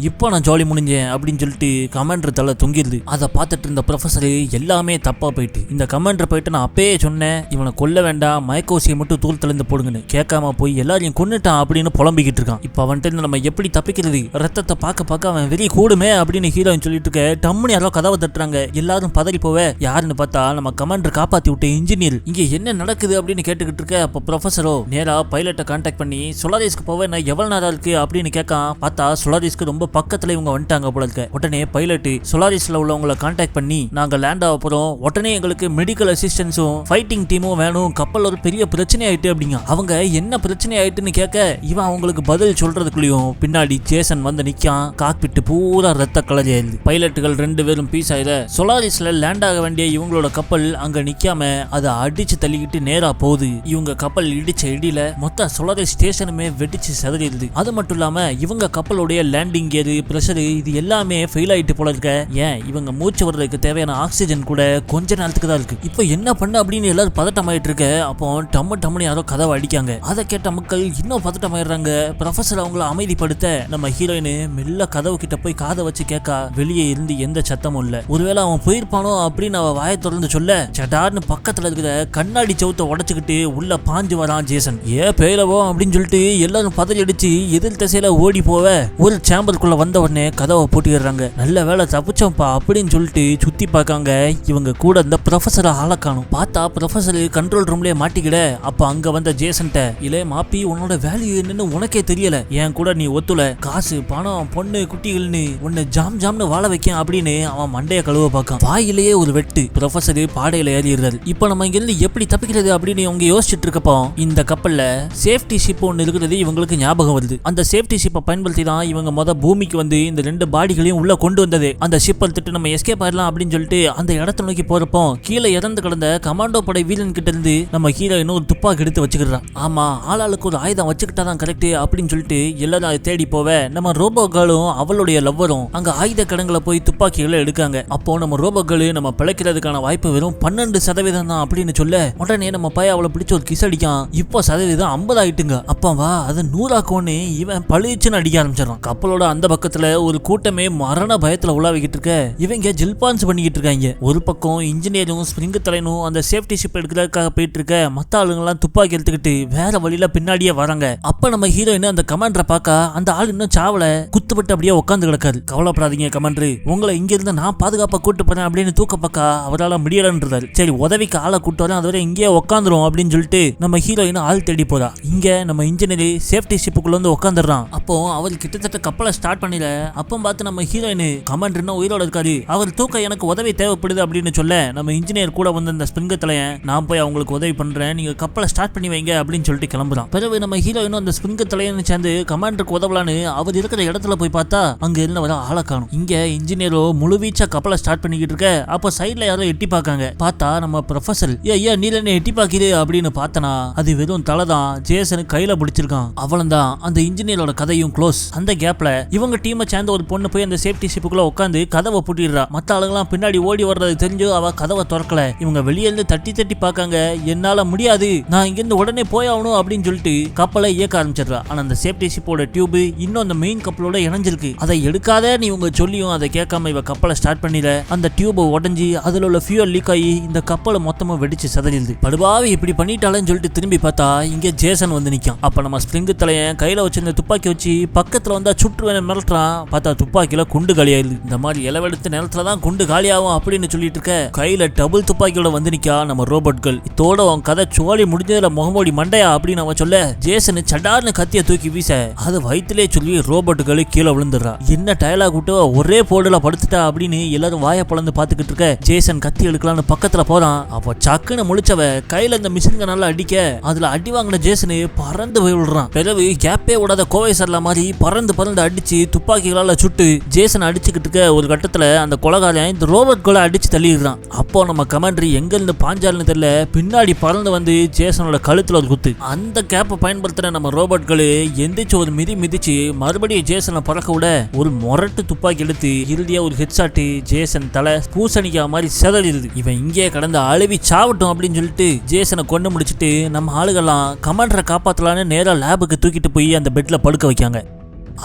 இப்போ நான் ஜாலி முடிஞ்சேன் அப்படின்னு சொல்லிட்டு கமாண்டர் தலை தொங்கிடுது. அதை பார்த்துட்டு இருந்த ப்ரொஃபஸர் எல்லாமே தப்பா போயிட்டு, இந்த கமாண்டர் போயிட்டு நான் அப்பயே சொன்னேன் இவனை கொல்ல வேண்டாம், மயக்கோசியை மட்டும் தூள் தளர்ந்து போடுங்கன்னு, கேட்காம போய் எல்லாரையும் கொன்னுட்டான் அப்படின்னு புலம்பிக்கிட்டு இருக்கான். இப்போ அவன்கிட்ட நம்ம எப்படி தப்பிக்கிறது, ரத்தத்தை பார்க்க பார்க்க அவன் வெளியே கூடுமே அப்படின்னு ஹீரோயின் சொல்லிட்டு இருக்க, டம்முன்னு யாரோ கதவை தட்டுறாங்க. எல்லாரும் பதறி போவ, யாருன்னு பார்த்தா நம்ம கமாண்டர் காப்பாத்தி விட்ட இன்ஜினியர். இங்க என்ன நடக்குது அப்படின்னு கேட்டுக்கிட்டு இருக்க, அப்போ ப்ரொஃபஸரோ நேரா பைலட்டை கான்டாக்ட் பண்ணி சொலாரிஸ்க்கு போவேன் எவ்வளவு நேரம் இருக்கு அப்படின்னு கேட்கான். பார்த்தா சொலாரிஸ்க்கு ரொம்ப பக்கத்துல இவங்க வந்துட்டாங்க போல இருக்க. உடனே பைலட் சொலாரிஸ்ல உள்ளவங்களை கான்டாக்ட் பண்ணி நாங்க லேண்ட் ஆக போறோம், உடனே எங்களுக்கு மெடிக்கல் அசிஸ்டன்ஸும் ஃபைட்டிங் டீமும் வேணும், கப்பல் ஒரு பெரிய பிரச்சனை ஆயிட்டு அப்படிங்க. அவங்க என்ன பிரச்சனை ஆயிட்டுன்னு கேட்க இவன் அவங்களுக்கு பதில் சொல்றதுக்குள்ளயும் பின்னாடி ஜேசன் வந்து நிக்கான். காக்பிட் பூரா ரத்த கலரி ஆயிருது. பைலட்டுகள் 2 பேரும் பீஸ் ஆயிட சொலாரிஸ்ல லேண்ட் ஆக வேண்டிய இவங்களோட கப்பல் அங்க நிக்காம அதை அடிச்சு தள்ளிக்கிட்டு நேரா போகுது. இவங்க கப்பல் இடிச்ச இடியில மொத்த சொலாரிஸ் ஸ்டேஷனுமே வெடிச்சு செதறிடுது. அது மட்டும் இல்லாம இவங்க கப்பலுடைய லேண்டிங் கியர், பிரஷர் இது எல்லாமே ஃபெயில் ஆயிட்டு போல இருக்க. ஏன் இவங்க மூச்சு வர்றதுக்கு தேவையான ஆக்சிஜன் கூட கொஞ்ச நேரத்துக்கு தான் இருக்கு. இப்போ என்ன பண்ண அப்படின்னு எல்லாரும் பதட்டமாயிட்டு இருக்க. அப்போ டம்முன்னு யாரோ கதவை அடிக்காங்க. அதை கேட்ட மக்கள் இன்னும் பதட்டமாயிடுறாங்க. ப்ரொஃபஸர் அவங்கள அமைதிப்படுத்த நம்ம ஹீரோயின் மெல்ல கதவு கிட்ட போய் காதை வச்சு கேட்க, வெளியே இருந்து எந்த சத்தமும் இல்ல. ஒருவேளை அவன் போயிருப்பானோ அப்படின்னு அவ வாயை திறந்து சொல்ல, சடார்னு பக்கத்துல இருக்கிற கண்ணாடி சவுத்தை உடைச்சுக்கிட்டு உள்ள பாஞ்சு வரான் ஜேசன். பேலவோ அப்படின்னு சொல்லிட்டு எல்லாரும் பதறி அடிச்சு எதிர் திசையில ஓடி போவ, ஒரு சேம்பருக்குள்ள வந்த உடனே கதவை பூட்டிடுறாங்க. நல்ல வேலை தப்பிச்சோம்ப்பா அப்படின்னு சொல்லிட்டு சுத்தி பார்க்காங்க. இவங்க கூட இந்த ப்ரொஃபஸரை ஆளை காணும். பார்த்தா ப்ரொஃபஸர் கண்ட்ரோல் ரூம்லயே மாட்டிக்கிட. அப்ப அங்க வந்த ஜேசன்ட்ட, இல்ல மாப்பி உன்னோட வேல்யூ என்னன்னு உனக்கே தெரியல, என் கூட நீ ஒத்துல காசு பணம் பொண்ணு குட்டிகள்னு உன்னை ஜாம்னு வாழ வைக்க அப்படின்னு அவன் மண்டைய கழுவ பார்க்கான். வாயிலேயே ஒரு வெட்டு. ப்ரொஃபஸர் பாடையில ஏறிடுறாரு. இப்ப நம்ம இங்க இருந்து எப்படி தப்பிக்கிறது அப்படின்னு இவங்க யோசிச்சுட்டு இருக்கப்போ இந்த கப்பல்ல சேஃப்டி ஷிப் ஒன்று இருக்கிறது இவங்களுக்கு ஞாபகம் வருது. அந்த சேஃப்டி ஷிப்பை பயன்படுத்தி தான் இவங்க பூமிக்கு வந்து இந்த 2 பாடிகளையும் உள்ள கொண்டு வந்தது. அந்த ஷிப் எடுத்துட்டு நம்ம எஸ்கேப் ஆயிடலாம் அப்படின்னு சொல்லிட்டு அந்த இடத்த நோக்கி போறப்போ கீழே இறந்து கிடந்த கமாண்டோ படை வீரன் கிட்ட இருந்து நம்ம ஹீரோயின் ஒரு துப்பாக்கி எடுத்து வச்சுக்கிறான். ஆமா, ஆளாளுக்கு ஒரு ஆயுதம் வச்சுக்கிட்டாதான் கரெக்ட் அப்படின்னு சொல்லிட்டு எல்லாரும் அதை தேடி போவ, நம்ம ரோபோக்களும் அவளுடைய லவ்வரும் அங்க ஆயுத கடங்களை போய் துப்பாக்கிகளை எடுக்காங்க. அப்போ நம்ம ரோபோக்கள் நம்ம பிழைக்கிறதுக்கான வாய்ப்பு வெறும் 12% தான் அப்படின்னு சொல்ல, உடனே நம்ம பையன் அவளை பிடிச்ச ஒரு கிஸ் அடிக்கான். இப்போ சதவீதம் 50 ஆயிட்டுங்க. அப்பா வா அதை 100 ஆக்கோன்னு இவன் பழிச்சுன்னு அடிக்க ஆரம்பிச்சிடறான். கப்பலோட அந்த பக்கத்துல ஒரு கூட்டமே மரண பயத்துல உலாவிக்கிட்டு இருக்க, இவங்க ஜில்பான்ஸ் பண்ணிக்கிட்டு இருக்காங்க. ஒரு பக்கம் இன்ஜினியரும் ஸ்பிரிங் தலைனும் அந்த சேஃப்டி ஷிப் எடுக்கிறதுக்காக போயிட்டு இருக்க, மத்த ஆளுங்கெல்லாம் துப்பாக்கி எடுத்துக்கிட்டு வேற வழியில பின்னாடியே வராங்க. அப்ப நம்ம ஹீரோயின் அந்த கமாண்டரை பார்க்க, அந்த ஆள் இன்னும் சாவல குத்துப்பட்டு அப்படியே உட்காந்து கிடக்காரு. கவலைப்படாதீங்க கமாண்டர், உங்களை இங்க இருந்து நான் பாதுகாப்பா கூட்டு போறேன் அப்படின்னு தூக்க பக்கா அவரால் முடியலன்றாரு. சரி உதவிக்கு ஆளை கூட்டு வரேன், அதுவரை இங்கேயே உட்காந்துரும் அப்படின்னு சொல்லிட்டு நம்ம ஹீரோயின் ஆள் தேடி போறா. இங்க நம்ம இன்ஜினியர் சேஃப்டி ஷிப்புக்குள்ள வந்து உட்காந்துடுறான். அப்போ அவர் கிட்டத்தட்ட கப்பலை ஸ்டார்ட் பண்ணில. அப்போ பார்த்து நம்ம ஹீரோயின் கமாண்டர் இன்னும் உயிரோட இருக்காரு, அவர் தூக்க எனக்கு உதவி தேவைப்படுது அப்படின்னு சொல்ல, நம்ம இன்ஜினியர் கூட வந்து அந்த ஸ்பிரிங் தலையன், நான் போய் அவங்களுக்கு உதவி பண்றேன், நீங்க கப்பலை ஸ்டார்ட் பண்ணி வைங்க அப்படின்னு சொல்லிட்டு கிளம்புறான். பிறகு நம்ம ஹீரோயினும் அந்த ஸ்பிரிங் தலையன் சேர்ந்து கமாண்டருக்கு உதவலான்னு அவர் இருக்கிற இடத்துல போய் பார்த்தா அங்க இருந்து வர ஆளை காணும். இங்க இன்ஜினியரோ முழுவீச்சா கப்பலை ஸ்டார்ட் பண்ணிக்கிட்டு இருக்க, அப்போ சைட்ல யாரோ எட்டி பார்க்காங்க. பார்த்தா நம்ம ப்ரொஃபஸர், ஐயா நீல என்ன எட்டி பாக்கிது அப்படின்னு பார்த்தனா அது வெறும் தலைதான். ஜேசன் கையில பிடிச்சிருக்கான். அவளந்தான் அந்த இன்ஜினியரோட கதையும் க்ளோஸ். அந்த கேப்ல இவங்க டீமை சேர்ந்த ஒரு பொண்ணு போய் அந்த சேஃப்டி ஷிப்புக்குள்ள உட்காந்து கதவை பூட்டிடுறா. மத்த ஆளுங்கெல்லாம் பின்னாடி ஓடி வர்றது தெரிஞ்சு அவ கதவை திறக்கல. இவங்க வெளியே இருந்து தட்டி பார்க்காங்க. என்னால முடியாது, நான் இங்க இருந்து உடனே போய் ஆகணும் அப்படின்னு சொல்லிட்டு கப்பலை இயக்க ஆரம்பிச்சிடுறா. ஆனா அந்த சேஃப்டி ஷிப்போட டியூப் இன்னும் அந்த மெயின் கப்பலோட இணைஞ்சிருக்கு. அதை எடுக்காத நீ இவங்க சொல்லியும் அதை கேட்காம இவ கப்பலை ஸ்டார்ட் பண்ணிட, அந்த டியூபை உடஞ்சி அதுல உள்ள ஃபியூல் லீக் ஆகி இந்த கப்பலை மொத்தமா வெடிச்சு சதறிடுது. படுபாவி இப்படி பண்ணிட்டாலன்னு சொல்லிட்டு திரும்பி பார்த்தா இங்க ஜேசன் வந்து நிக்கான். அப்ப நம்ம ஸ்பிரிங் தலையன் கையில வச்சிருந்த துப்பாக்கி வச்சு பக்கத்துல வந்தா சுற்றுவேன் மிரட்டுறான். பார்த்தா துப்பாக்கியில குண்டு காலியாயிருது. இந்த மாதிரி இளவெடுத்த நேரத்துலதான் குண்டு காலியாகும் அப்படின்னு சொல்லிட்டு இருக்க, கையில டபுள் துப்பாக்கியோட வந்து நிக்கா நம்ம ரோபோட்கள். இதோட அவன் கதை சோழி முடிஞ்சதுல முகமூடி மண்டையா அப்படின்னு அவன் சொல்ல, ஜேசன் சடார்னு கத்திய தூக்கி வீச அது வயிற்றுலே சொல்லி ரோபோட்டுகள் கீழே விழுந்துடுறா. என்ன டயலாக் விட்டு ஒரே போர்டுல படுத்துட்டா அப்படின்னு எல்லாரும் வாய பழந்து பாத்துக்கிட்டு இருக்க, ஜேசன் கத்தி எடுக்கலான்னு பக்கத்துல போறான். அப்ப சக்குன்னு முழிச்ச கதவை கையில இந்த மிஷின் கனால அடிக்க அதுல அடி வாங்கின ஜேசனு பறந்து போய் விடுறான். பிறகு கேப்பே விடாத கோவை சரலா மாதிரி பறந்து அடிச்சு துப்பாக்கிகளால சுட்டு ஜேசன் அடிச்சுக்கிட்டு இருக்க ஒரு கட்டத்துல அந்த கொலைகாரன் இந்த ரோபோட் கோலை அடிச்சு தள்ளிடுறான். அப்போ நம்ம கமாண்டரி எங்க இருந்து பாஞ்சாலுன்னு தெரியல பின்னாடி பறந்து வந்து ஜேசனோட கழுத்துல ஒரு குத்து. அந்த கேப்பை பயன்படுத்துற நம்ம ரோபோட்கள் எந்திரிச்சு ஒரு மிதிச்சு மறுபடியும் ஜேசனை பறக்க விட ஒரு மொரட்டு துப்பாக்கி எடுத்து இறுதியா ஒரு ஹெட்ஷாட் ஜேசன் தலை பூசணிக்கா மாதிரி செதறிடுது. இவன் இங்கே கடந்து அழுவி சாவட்டும் அப்படின்னு சொல்லிட்டு ஜேசனை கொண்டு முடிச்சுட்டு நம்ம ஆளுகெல்லாம் கமாண்டரை காப்பாத்தலான்னு நேரா லேபுக்கு தூக்கிட்டு போய் அந்த பெட்ல படுக்க வைக்காங்க.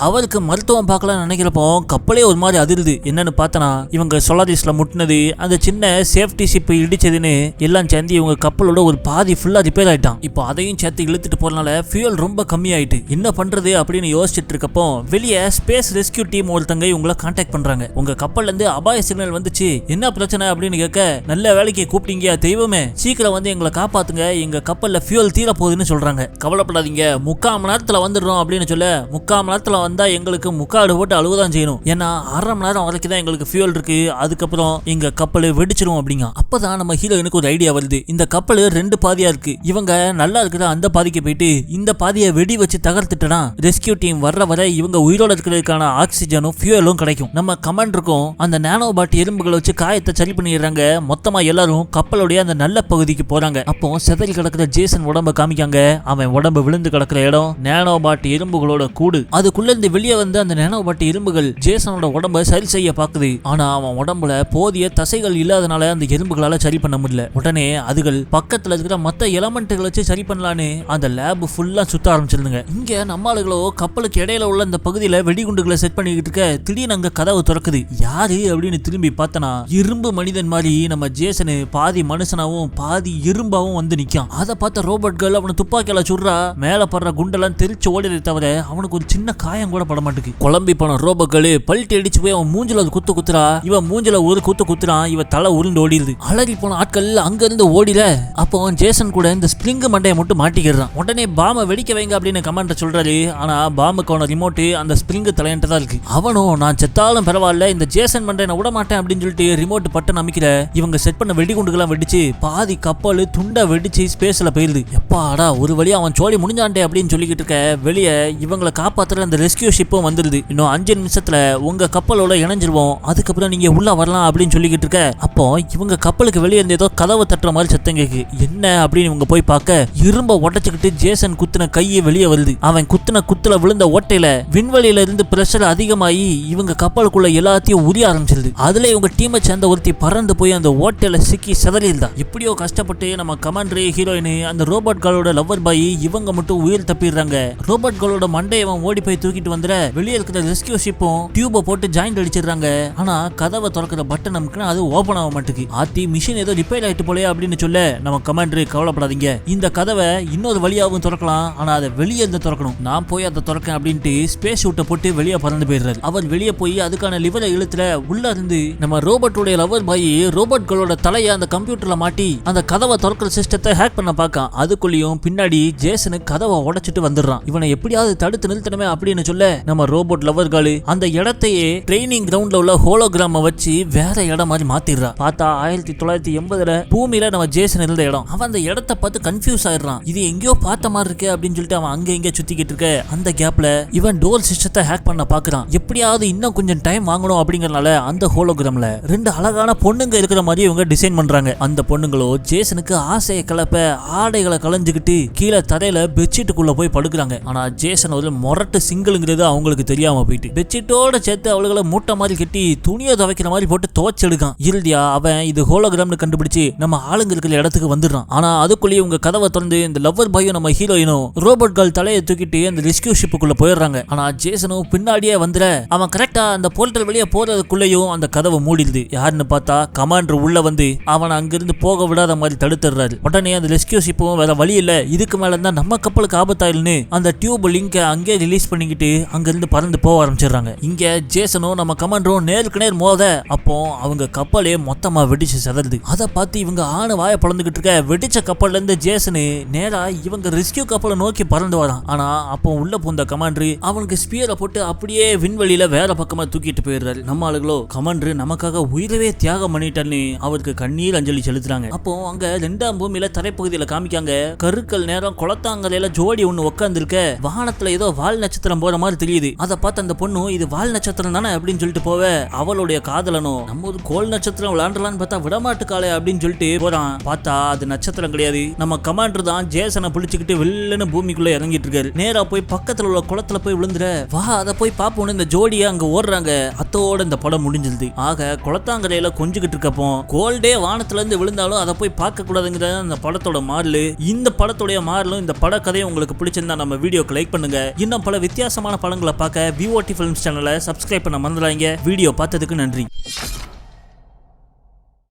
அவருக்கு மருத்துவம் பார்க்கலாம்னு நினைக்கிறப்போ கப்பலே ஒரு மாதிரி அதிருது. என்னன்னு பார்த்தனா இவங்க சொலாரிஸ்ல முட்டினது அந்த சின்ன சேஃப்டி ஷிப் இடிச்சதுன்னு எல்லாம் சேர்ந்து இவங்க கப்பலோட ஒரு பாதி ஃபுல்லா ரிப்பேர் ஆயிட்டான். இப்போ அதையும் சேர்த்து இழுத்துட்டு போறதுனால ஃபியூல் ரொம்ப கம்மி ஆயிட்டு. என்ன பண்றது அப்படின்னு யோசிச்சுட்டு இருக்கப்போ வெளியே ஸ்பேஸ் ரெஸ்கியூ டீம் ஒருத்தங்க இவங்களை கான்டாக்ட் பண்றாங்க. உங்க கப்பல்ல இருந்து அபாய சிக்னல் வந்துச்சு, என்ன பிரச்சனை அப்படின்னு கேட்க, நல்ல வேலைக்கு கூப்பிட்டீங்க தெய்வமே, சீக்கிரம் வந்து எங்களை காப்பாத்துங்க, எங்க கப்பல்ல ஃபியூல் தீர போகுதுன்னு சொல்றாங்க. கவலைப்படாதீங்க, 3/4 மணி நேரத்துல வந்துடுறோம் அப்படின்னு சொல்ல 3/4 மணி நேரத்துல வந்தா எங்களுக்கு முக்காடு போட்டு அழுவதான் செய்யணும், ஏன்னா 1/2 மணி நேரம் வரைக்கும் தான் எங்களுக்கு ஃபியூல் இருக்கு, அதுக்கப்புறம் எங்க கப்பல் வெடிச்சிடும் அப்படிங்க. அப்பதான் நம்ம ஹீரோயினுக்கு ஒரு ஐடியா வருது. இந்த கப்பல் 2 பாதியா இருக்கு, இவங்க நல்லா இருக்கிற அந்த பாதிக்கு போயிட்டு இந்த பாதியை வெடி வச்சு தகர்த்துட்டா ரெஸ்கியூ டீம் வர்ற வரை இவங்க உயிரோட இருக்கிறதுக்கான ஆக்சிஜனும் ஃபியூலும் கிடைக்கும். நம்ம கமாண்டருக்கும் அந்த நானோ பாட் எறும்புகளை வச்சு காயத்தை சரி பண்ணிடுறாங்க. மொத்தமா எல்லாரும் கப்பலுடைய அந்த நல்ல பகுதிக்கு போறாங்க. அப்போ செதறி கிடக்கிற ஜேசன் உடம்ப காமிக்காங்க. அவன் உடம்பு விழுந்து கிடக்கிற இடம் நானோ பாட் எறும்புகளோட கூடு. அதுக்குள்ள இருந்து வெளியே வந்து அந்த நானோ பாட் எறும்புகள் ஜேசனோட உடம்ப சரி செய்ய பாக்குது. ஆனா அவன் உடம்புல போதிய தசைகள் இல்லாதனால அந்த எறும்புகளால சரி பண்ண முடியல. உடனே அதுகள் பக்கத்துல இருக்கிற மத்த எலமெண்ட்டுகளை வச்சு சரி பண்ணலான்னு அந்த லேப் ஃபுல்லா சுத்த ஆரம்பிச்சிருந்துங்க. இங்க நம்ம ஆளுகளோ கப்பலுக்கு இடையில உள்ள அந்த பகுதியில வெடிகுண்டுகளை செட் பண்ணிக்கிட்டு இருக்க திடீர்னு அங்க கதவு திறக்குது. யாரு அப்படின்னு திரும்பி பார்த்தனா இரும்பு மனிதன் மாதிரி நம்ம ஜேசனு பாதி மனுஷனாவும் பாதி இரும்பாவும் வந்து நிக்கான். அதை பார்த்த ரோபோட்கள் அவனை துப்பாக்கியால சுடுறா. மேல படுற குண்டெல்லாம் தெரிச்சு ஓடிதை தவிர அவனுக்கு ஒரு சின்ன காயம் கூட பட மாட்டேங்குது. குழம்பி போன ரோபோட்கள் பல்ட்டி அடிச்சு போய் அவன் மூஞ்சில குத்து குத்துறா. இவன் மூஞ்சில ஒரு குத்து குத்துறான். இவன் தலை உருண்டு ஓடிடுது. அலறி போன ஆட்கள் அங்க இருந்து ஓடில. அப்போ ஜேசன் கூட இந்த ஸ்பிரிங் மண்டையை மட்டும் மாட்டிக்கிறான். உடனே பாம வெடிக்க வைங்க அப்படின்னு கமாண்டர் சொல்றாரு. ஆனா பாமுக்கான ரிமோட் அந்த ஸ்பிரிங் தலையன்ட்டு தான் இருக்கு. அவனும் நான் செத்தாலும் பரவாயில்ல, இந்த ஜேசன் மண்டை நான் விட மாட்டேன் அப்படின்னு சொல்லிட்டு ரிமோட் பட்டன் அமைக்கிற. இவங்க செட் பண்ண வெடிகுண்டுகள்லாம் வெடிச்சு பாதி கப்பல் துண்டா வெடிச்சு ஸ்பேஸ்ல போயிருது. எப்பாடா ஒரு வழியா அவன் சோழி முடிஞ்சான்டே அப்படின்னு சொல்லிக்கிட்டு இருக்க வெளியே இவங்களை காப்பாத்துற அந்த ரெஸ்கியூ ஷிப்பும் வந்துருது. இன்னும் 5 நிமிஷத்துல உங்க கப்பலோட இணைஞ்சிருவோம், அதுக்கப்புறம் நீங்க உள்ள வரலாம் அப்படின்னு சொல்லிக்கிட்டு இருக்க. அப்போ இவங்க கப்பலுக்கு வெளியே இருந்து ஏதோ கதவை தட்டுற மாதிரி சத்தம் கேக்கு. என்ன அப்படின்னு இவங்க போய் பார்க்க இரும்ப உடைச்சுக்கிட்டு ஜேசன் குத்துன கையை வெளியே வருது. அவன் குத்துன குத்துல விழுந்த ஓட்டையில விண்வெளியில இருந்து பிரஷர் அதிகமாகி இவங்க கப்பலுக்குள்ள எல்லாத்தையும் உரிய ஆரம்பிச்சிருது. அதுல இவங்க டீமை சேர்ந்த ஒருத்தி பறந்து போய் அந்த ஓட்டையில சிக்கி செதறியிருந்தா. எப்படியோ கஷ்டப்பட்டு நம்ம கமாண்டர் ஹீரோயின் அந்த ரோபோட்களோட லவ்வர் பாய் இவங்க மட்டும் உயிர் தப்பிடுறாங்க. ரோபோட்களோட மண்டையை ஓடி போய் தூக்கிட்டு வந்துற வெளியே இருக்கிற ரெஸ்கியூ ஷிப்பும் டியூபை போட்டு ஜாயிண்ட் அடிச்சிடுறாங்க. ஆனா கதவை திறக்கிற பட்டன் நமக்கு அது ஓபன் ஆக மாட்டேங்குது. ஆத்தி மிஷின் ஏதோ ரிப்பேர் ஆயிட்டு போலே அப்படின்னு சொல்ல நம்ம கமாண்டர் கவலைப்படாதீங்க, இந்த கதவை இன்னொரு வழியாவும் திறக்கலாம், ஆனா அதை வெளியே இருந்து திறக்கணும், நான் போய் அதை திறக்கேன் அப்படின்ட்டு ஸ்பேஸ் ஷூட்டை போட்டு வெளியே பறந்து போயிடுறாரு. அவர் வெளியே போய் அதுக்கான லிவரை இழுத்துல உள்ள இருந்து நம்ம ரோபோட்டுடைய லவர் பாய் ரோபோட்களோட தலையை அந்த கம்ப்யூட்டர்ல மாட்டி அந்த கதவை திறக்கிற சிஸ்டத்தை ஹேக் பண்ண பார்க்க. அதுக்குள்ளேயும் பின்னாடி ஜேசனு கதவை உடைச்சிட்டு வந்துடுறான். இவனை எப்படியாவது தடுத்து நிறுத்தணுமே அப்படின்னு சொல்ல நம்ம ரோபோட் லவர்கள் அந்த இடத்தையே ட்ரைனிங் கிரவுண்ட்ல உள்ள ஹோலோகிராம வச்சு வேற இடம் மாதிரி மாத்திடுறா. பார்த்தா 1980 பூமியில நம்ம ஜேசன் இருந்த இடம். அவன் அந்த இடத்தை பார்த்து கன்ஃபியூஸ் ஆயிடுறான். இது எங்கேயோ பார்த்த மாதிரி இருக்கு அப்படின்னு சொல்லிட்டு அவன் அங்க இங்க சுத்திக்கிட்டு இருக்க. அந்த கேப்ல இவன் டோர் சிஸ்டத்தை ஹேக் பண்ண பாக்குறான். எப்படியாவது இன்னும் கொஞ்சம் டைம் வாங்கணும் அப்படிங்கறனால அந்த ஹோலோகிராம்ல 2 அழகான பொண்ணுங்க இருக்கிற மாதிரி இவங்க டிசைன் பண்றாங்க. அந்த பொண்ணுங்களோ ஜேசனுக்கு ஆசையை கலப்ப ஆடைகளை களைஞ்சுக்கிட்டு கீழே தரையில பெட்ஷீட்டுக்குள்ள போய் படுக்கிறாங்க. ஆனா ஜேசன் ஒரு மொரட்டு சிங்கிள்ங்கிறது அவங்களுக்கு தெரியாம போயிட்டு பெட்ஷீட்டோட சேர்த்து அவளுகளை மூட்டை மாதிரி கட்டி துணியை துவைக்கிற மாதிரி போட்டு துவைச்சு எடுக்கான். இறுதியா அவன் இது ஹோலோகிராம்னு கண்டுபிடிச்சு நம்ம ஆளுங்க இருக்கிற இடத்துக்கு வந்துடுறான். ஆனா அதுக்குள்ளேயே உங்க கதவை திறந்து இந்த லவ்வர் பாயும் நம்ம ஹீரோயினும் ரோபோட்கள் தலையை தூக்கிட்டு அந்த ரெஸ்கியூ ஷிப்புக்குள்ள போயிடுறாங்க. ஆனா ஜேசனும் பின்னாடியே வந்துற அவன் கரெக்டா அந்த போர்ட்டல் வெளியே போறதுக்குள்ளேயும் அந்த கதவை மூடிடுது. யாருன்னு பார்த்தா கமாண்டர் உள்ள வந்து அவன் அங்கிருந்து போக விடாத மாதிரி தடுத்துறாரு. உடனே அந்த ரெஸ்கியூ ஷிப்பும் வேற வழி இல்ல, இதுக்கு மேல இருந்தா நம்ம கப்பலுக்கு ஆபத்தாயில்னு அந்த டியூப் லிங்க அங்கே ரிலீஸ் பண்ணிக்கிட்டு சொல்லிட்டு அங்க இருந்து பறந்து போக ஆரம்பிச்சிடுறாங்க. இங்க ஜேசனும் நம்ம கமாண்டரும் நேருக்கு நேர் மோத அப்போ அவங்க கப்பலே மொத்தமா வெடிச்சு செதறுது. அதை பார்த்து இவங்க ஆணு வாய பழந்துகிட்டு இருக்க வெடிச்ச கப்பல்ல இருந்து ஜேசனு நேரா இவங்க ரெஸ்கியூ கப்பலை நோக்கி பறந்து வரான். ஆனா அப்போ உள்ள பூந்த கமாண்டரு அவனுக்கு ஸ்பியரை போட்டு அப்படியே விண்வெளியில வேற பக்கமா தூக்கிட்டு போயிடுறாரு. நம்ம ஆளுகளோ கமாண்டரு நமக்காக உயிரவே தியாகம் பண்ணிட்டான்னு அவருக்கு கண்ணீர் அஞ்சலி செலுத்துறாங்க. அப்போ அங்க 2ஆம் பூமியில தரைப்பகுதியில காமிக்காங்க கருக்கள் நேரம் குளத்தாங்கரையில ஜோடி ஒண்ணு உட்கார்ந்துருக்க வானத்துல ஏதோ வால் நட்சத்திரம் போற மாதிரி தெரியுது. அதை பார்த்து அந்த பொண்ணு இது வால் நட்சத்திரம் தானே அப்படின்னு சொல்லிட்டு போவ அவளுடைய காதலனும் நம்ம ஒரு கோல் நட்சத்திரம் விளையாண்டலான்னு பார்த்தா விடமாட்டுக்காலே அப்படின்னு சொல்லிட்டு போறான். பார்த்தா அது நட்சத்திரம் கிடையாது. நம்ம கமாண்டர் தான் ஜேசனை பிடிச்சுக்கிட்டு வெள்ளன்னு பூமிக்குள்ள இறங்கிட்டு இருக்காரு. நேரா போய் பக்கத்துல உள்ள குளத்துல போய் விழுந்துற வா அதை போய் பாப்போன்னு இந்த ஜோடியா அங்க ஓடுறாங்க. அத்தோட இந்த படம் முடிஞ்சிருது. ஆக குளத்தாங்கரையில கொஞ்சிக்கிட்டு இருக்கப்போ கோல்டே வானத்துல இருந்து விழுந்தாலும் அதை போய் பார்க்க கூடாதுங்கிற அந்த படத்தோட மாடலு. இந்த படத்தோட மாடலும் இந்த பட கதையை உங்களுக்கு பிடிச்சிருந்தா நம்ம வீடியோக்கு லைக் பண்ணுங்க. இன்னும் பல வித்தியாசமான படங்களை பார்க்க VOT Films சேனலை சப்ஸ்கிரைப் பண்ண மறந்துடாதீங்க. வீடியோ பார்த்ததுக்கு நன்றி.